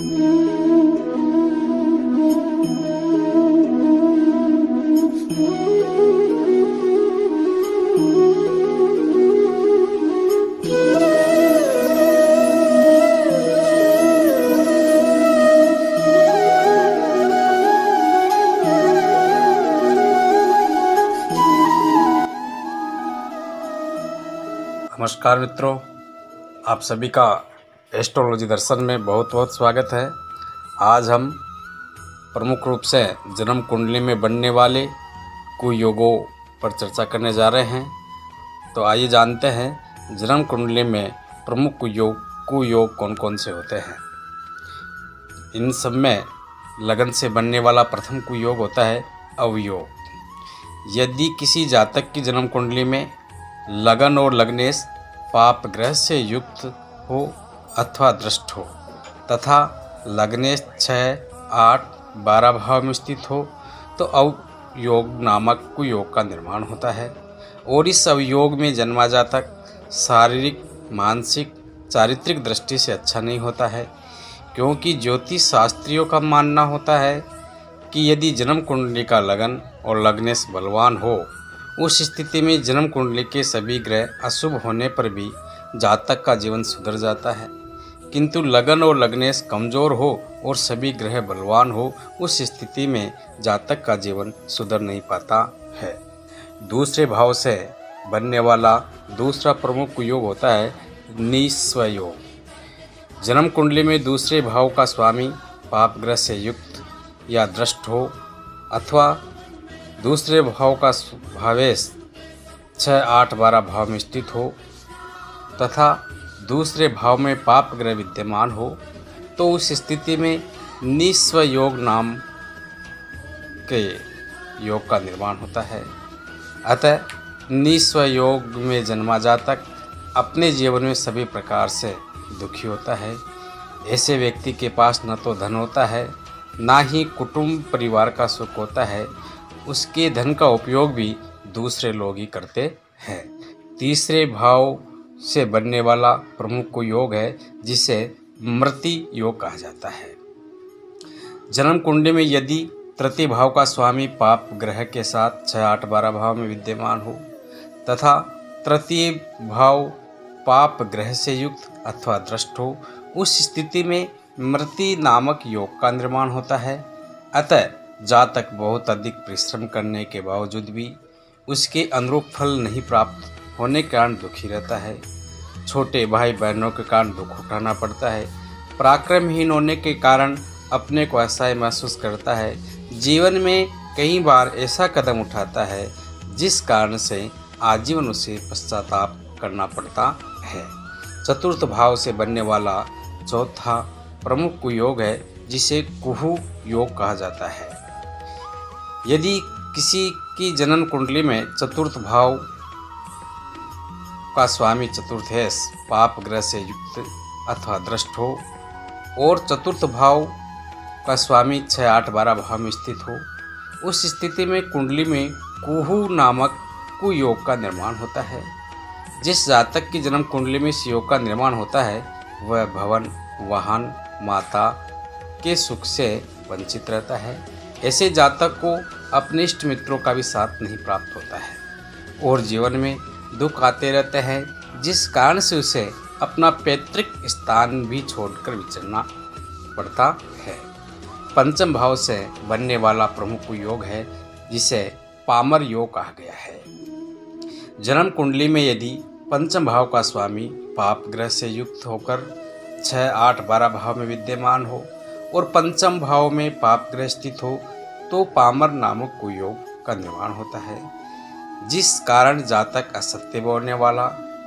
नमस्कार मित्रों, आप सभी का एस्ट्रोलॉजी दर्शन में बहुत बहुत स्वागत है। आज हम प्रमुख रूप से जन्म कुंडली में बनने वाले कुयोगों पर चर्चा करने जा रहे हैं। तो आइए जानते हैं जन्म कुंडली में प्रमुख कुयोग कौन कौन से होते हैं। इन सब में लगन से बनने वाला प्रथम कुयोग होता है अवयोग। यदि किसी जातक की जन्म कुंडली में लगन और लग्नेश पाप ग्रह से युक्त हो अथवा दृष्ट हो तथा लग्नेश 6, 8, 12 भाव में स्थित हो तो अवयोग नामक कुयोग का निर्माण होता है। और इस अवयोग में जन्मा जातक शारीरिक, मानसिक, चारित्रिक दृष्टि से अच्छा नहीं होता है, क्योंकि ज्योतिष शास्त्रियों का मानना होता है कि यदि जन्म कुंडली का लगन और लग्नेश बलवान हो, उस स्थिति में जन्म कुंडली के सभी ग्रह अशुभ होने पर भी जातक का जीवन सुधर जाता है। किंतु लगन और लग्नेश कमज़ोर हो और सभी ग्रह बलवान हो, उस स्थिति में जातक का जीवन सुधर नहीं पाता है। दूसरे भाव से बनने वाला दूसरा प्रमुख कुयोग होता है निस्वयोग। जन्म कुंडली में दूसरे भाव का स्वामी पाप ग्रह से युक्त या दृष्ट हो अथवा दूसरे भाव का भावेश 6, 8, 12 भाव में स्थित हो तथा दूसरे भाव में पाप ग्रह विद्यमान हो, तो उस स्थिति में निस्वयोग नाम के योग का निर्माण होता है। अतः निस्वयोग में जन्मा जातक अपने जीवन में सभी प्रकार से दुखी होता है। ऐसे व्यक्ति के पास न तो धन होता है, ना ही कुटुंब परिवार का सुख होता है। उसके धन का उपयोग भी दूसरे लोग ही करते हैं। तीसरे भाव से बनने वाला प्रमुख कुयोग है जिसे मृति योग कहा जाता है। जन्म कुंडली में यदि तृतीय भाव का स्वामी पाप ग्रह के साथ 6, 8, 12 भाव में विद्यमान हो तथा तृतीय भाव पाप ग्रह से युक्त अथवा दृष्ट हो, उस स्थिति में मृति नामक योग का निर्माण होता है। अतः जातक बहुत अधिक परिश्रम करने के बावजूद भी उसके अनुरूप फल नहीं प्राप्त होने के कारण दुखी रहता है। छोटे भाई बहनों के कारण दुख उठाना पड़ता है। पराक्रमहीन होने के कारण अपने को असहाय महसूस करता है। जीवन में कई बार ऐसा कदम उठाता है जिस कारण से आजीवन उसे पश्चाताप करना पड़ता है। चतुर्थ भाव से बनने वाला चौथा प्रमुख कुयोग है जिसे कुहू योग कहा जाता है। यदि किसी की जन्म कुंडली में चतुर्थ भाव का स्वामी चतुर्थेश पाप ग्रह से युक्त अथवा दृष्ट हो और चतुर्थ भाव का स्वामी 6, 8, 12 भाव में स्थित हो, उस स्थिति में कुंडली में कुहू नामक कुयोग का निर्माण होता है। जिस जातक की जन्म कुंडली में इस योग का निर्माण होता है वह भवन, वाहन, माता के सुख से वंचित रहता है। ऐसे जातक को अपने इष्ट मित्रों का भी साथ नहीं प्राप्त होता है और जीवन में दुख आते रहते हैं, जिस कारण से उसे अपना पैतृक स्थान भी छोड़कर विचरना पड़ता है। पंचम भाव से बनने वाला प्रमुख योग है जिसे पामर योग कहा गया है। जन्म कुंडली में यदि पंचम भाव का स्वामी पाप ग्रह से युक्त होकर 6, 8, 12 भाव में विद्यमान हो और पंचम भाव में पाप ग्रह स्थित हो तो पामर नामक कुयोग का निर्माण होता है, जिस कारण जातक असत्य बोलने वाला,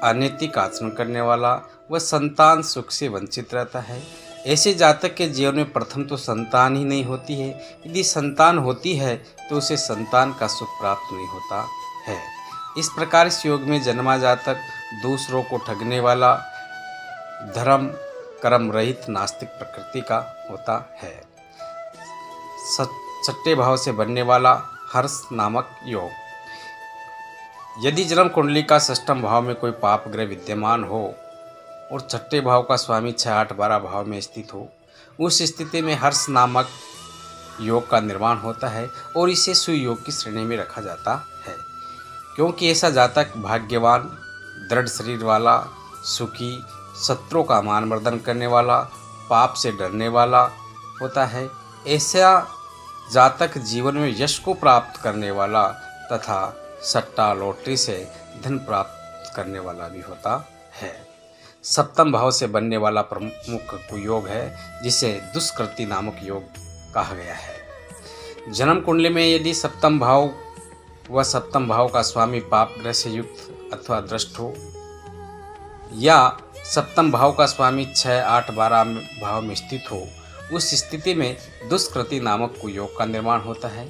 अनैतिक आचरण करने वाला व संतान सुख से वंचित रहता है। ऐसे जातक के जीवन में प्रथम तो संतान ही नहीं होती है। यदि संतान होती है तो उसे संतान का सुख प्राप्त नहीं होता है। इस प्रकार इस योग में जन्मा जातक दूसरों को ठगने वाला, धर्म कर्म रहित नास्तिक प्रकृति का होता है। छठे भाव से बनने वाला हर्ष नामक योग। यदि जन्म कुंडली का षष्ठम भाव में कोई पाप ग्रह विद्यमान हो और छठे भाव का स्वामी 6, 8, 12 भाव में स्थित हो उस स्थिति में हर्ष नामक योग का निर्माण होता है और इसे सुयोग की श्रेणी में रखा जाता है, क्योंकि ऐसा जातक भाग्यवान, दृढ़ शरीर वाला, सुखी, शत्रुओं का मान मर्दन करने वाला, पाप से डरने वाला होता है। ऐसा जातक जीवन में यश को प्राप्त करने वाला तथा सट्टा लॉटरी से धन प्राप्त करने वाला भी होता है। सप्तम भाव से बनने वाला प्रमुख योग है जिसे दुष्कृति नामक योग कहा गया है। जन्म कुंडली में यदि सप्तम भाव व सप्तम भाव का स्वामी पाप ग्रह से युक्त अथवा दृष्ट हो, या सप्तम भाव का स्वामी 6, 8, 12 भाव में स्थित हो, उस स्थिति में दुष्कृति नामक कुयोग का निर्माण होता है।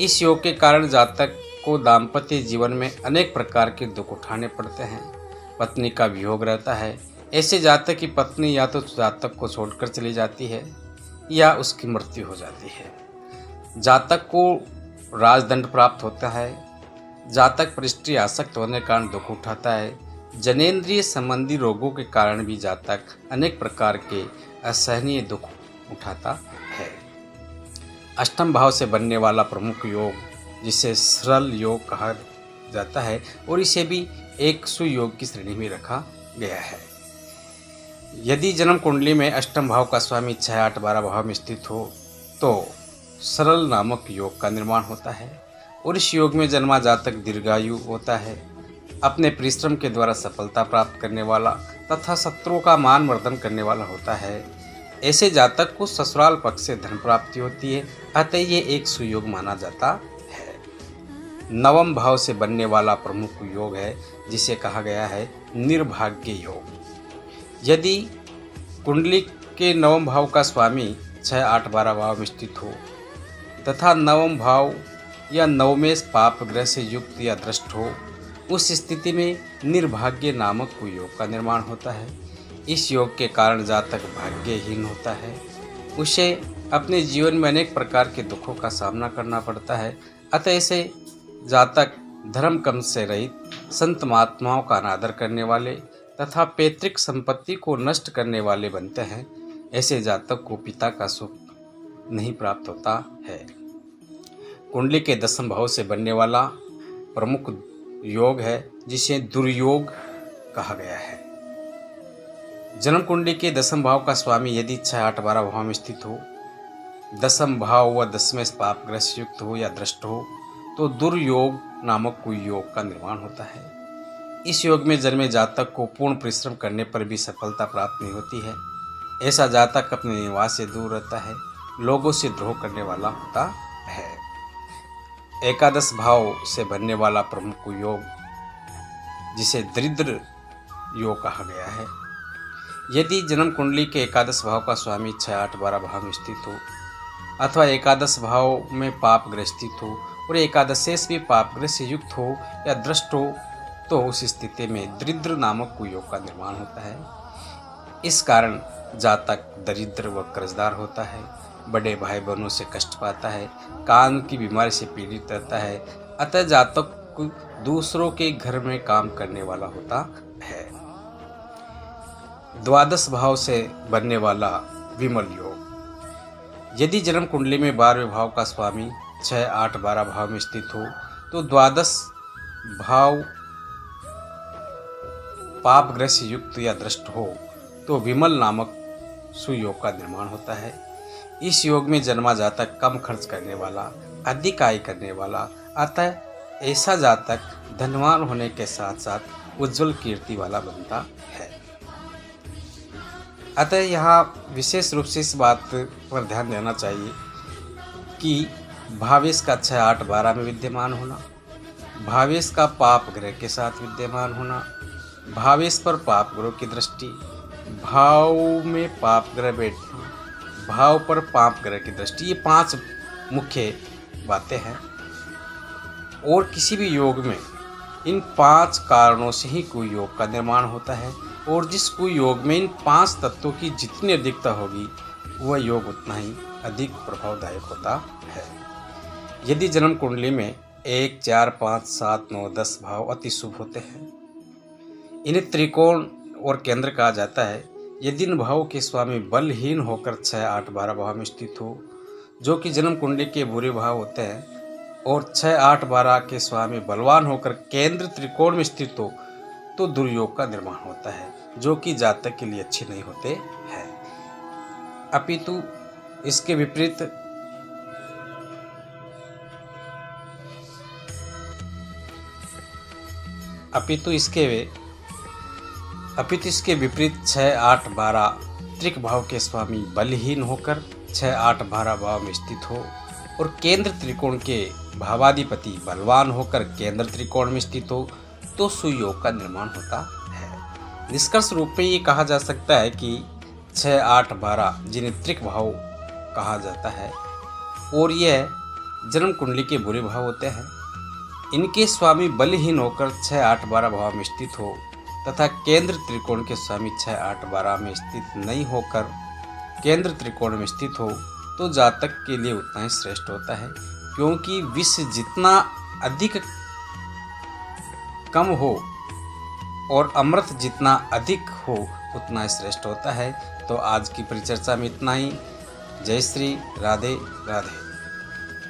इस योग के कारण जातक को दाम्पत्य जीवन में अनेक प्रकार के दुख उठाने पड़ते हैं। पत्नी का वियोग रहता है। ऐसे जातक की पत्नी या तो जातक को छोड़कर चली जाती है या उसकी मृत्यु हो जाती है। जातक को राजदंड प्राप्त होता है। जातक परिस्त्री आसक्त होने के कारण दुख उठाता है। जनेंद्रिय संबंधी रोगों के कारण भी जातक अनेक प्रकार के असहनीय दुख उठाता है। अष्टम भाव से बनने वाला प्रमुख योग जिसे सरल योग कहा जाता है और इसे भी एक सुयोग की श्रेणी में रखा गया है। यदि जन्म कुंडली में अष्टम भाव का स्वामी 6, 8, 12 भाव में स्थित हो तो सरल नामक योग का निर्माण होता है और इस योग में जन्मा जातक दीर्घायु होता है, अपने परिश्रम के द्वारा सफलता प्राप्त करने वाला तथा शत्रुओं का मान मर्दन करने वाला होता है। ऐसे जातक को ससुराल पक्ष से धन प्राप्ति होती है, अतः ये एक सुयोग माना जाता है। नवम भाव से बनने वाला प्रमुख योग है जिसे कहा गया है निर्भाग्य योग। यदि कुंडली के नवम भाव का स्वामी 6, 8, 12 भाव में स्थित हो तथा नवम भाव या नवमेश पाप ग्रह से युक्त या दृष्ट हो, उस स्थिति में निर्भाग्य नामक कुयोग का निर्माण होता है। इस योग के कारण जातक भाग्यहीन होता है। उसे अपने जीवन में अनेक प्रकार के दुखों का सामना करना पड़ता है। अतः ऐसे जातक धर्म कर्म से रहित, संत महात्माओं का अनादर करने वाले तथा पैतृक संपत्ति को नष्ट करने वाले बनते हैं। ऐसे जातक को पिता का सुख नहीं प्राप्त होता है। कुंडली के दसम भाव से बनने वाला प्रमुख योग है जिसे दुर्योग कहा गया है। जन्म कुंडली के दसम भाव का स्वामी यदि 6, 8, 12 भाव में स्थित हो, दसम भाव व दसमें पाप ग्रह से युक्त हो या दृष्ट हो, तो दुर्योग नामक कुयोग का निर्माण होता है। इस योग में जन्मे जातक को पूर्ण परिश्रम करने पर भी सफलता प्राप्त नहीं होती है। ऐसा जातक अपने निवास से दूर रहता है, लोगों से द्रोह करने वाला होता है। एकादश भाव से बनने वाला प्रमुख योग जिसे दरिद्र योग कहा गया है। यदि जन्म कुंडली के एकादश भाव का स्वामी 6, 8, 12 भाव में स्थित हो अथवा एकादश भाव में पाप ग्रह स्थित हो और एकादशेश भी पाप ग्रह से युक्त हो या दृष्ट हो, तो उस स्थिति में दरिद्र नामक कुयोग का निर्माण होता है। इस कारण जातक दरिद्र व कर्जदार होता है, बड़े भाई बहनों से कष्ट पाता है, कान की बीमारी से पीड़ित रहता है। अतः जातक दूसरों के घर में काम करने वाला होता है। द्वादश भाव से बनने वाला विमल योग। यदि जन्म कुंडली में 12वें भाव का स्वामी 6, 8, 12 भाव में स्थित हो तो द्वादश भाव पाप ग्रह से युक्त या दृष्ट हो तो विमल नामक सुयोग का निर्माण होता है। इस योग में जन्मा जातक कम खर्च करने वाला, अधिक आय करने वाला, अतः ऐसा जातक धनवान होने के साथ साथ उज्जवल कीर्ति वाला बनता है। अतः यहाँ विशेष रूप से इस बात पर ध्यान देना चाहिए कि भावेश का 6, 8, 12 में विद्यमान होना, भावेश का पाप ग्रह के साथ विद्यमान होना, भावेश पर पाप ग्रह की दृष्टि, भाव में पाप ग्रह बैठना, भाव पर पाप ग्रह की दृष्टि, ये 5 मुख्य बातें हैं। और किसी भी योग में इन 5 कारणों से ही कोई योग का निर्माण होता है और जिस कोई योग में इन 5 तत्वों की जितनी अधिकता होगी वह योग उतना ही अधिक प्रभावदायक होता है। यदि जन्म कुंडली में 1, 4, 5, 7, 9, 10 भाव अति शुभ होते हैं, इन्हें त्रिकोण और केंद्र कहा जाता है। यदि इन भावों के स्वामी बलहीन होकर 6, 8, 12 भाव में स्थित हो, जो कि जन्म कुंडली के बुरे भाव होते हैं, और 6, 8, 12 के स्वामी बलवान होकर केंद्र त्रिकोण में स्थित हो, तो दुर्योग का निर्माण होता है, जो कि जातक के लिए अच्छे नहीं होते हैं। अपितु इसके विपरीत इसके विपरीत 6, 8, 12 त्रिक भाव के स्वामी बलहीन होकर 6, 8, 12 भाव में स्थित हो और केंद्र त्रिकोण के भावाधिपति बलवान होकर केंद्र त्रिकोण में स्थित हो, तो सुयोग का निर्माण होता है। निष्कर्ष रूप में ये कहा जा सकता है कि 6, 8, 12 जिन्हें त्रिक भाव कहा जाता है और यह जन्म कुंडली के बुरे भाव होते हैं, इनके स्वामी बलहीन होकर 6, 8, 12 भाव में स्थित हो तथा केंद्र त्रिकोण के स्वामी 6, 8, 12 में स्थित नहीं होकर केंद्र त्रिकोण में स्थित हो, तो जातक के लिए उतना ही श्रेष्ठ होता है, क्योंकि विष जितना अधिक कम हो और अमृत जितना अधिक हो उतना ही श्रेष्ठ होता है। तो आज की परिचर्चा में इतना ही। जय श्री राधे राधे।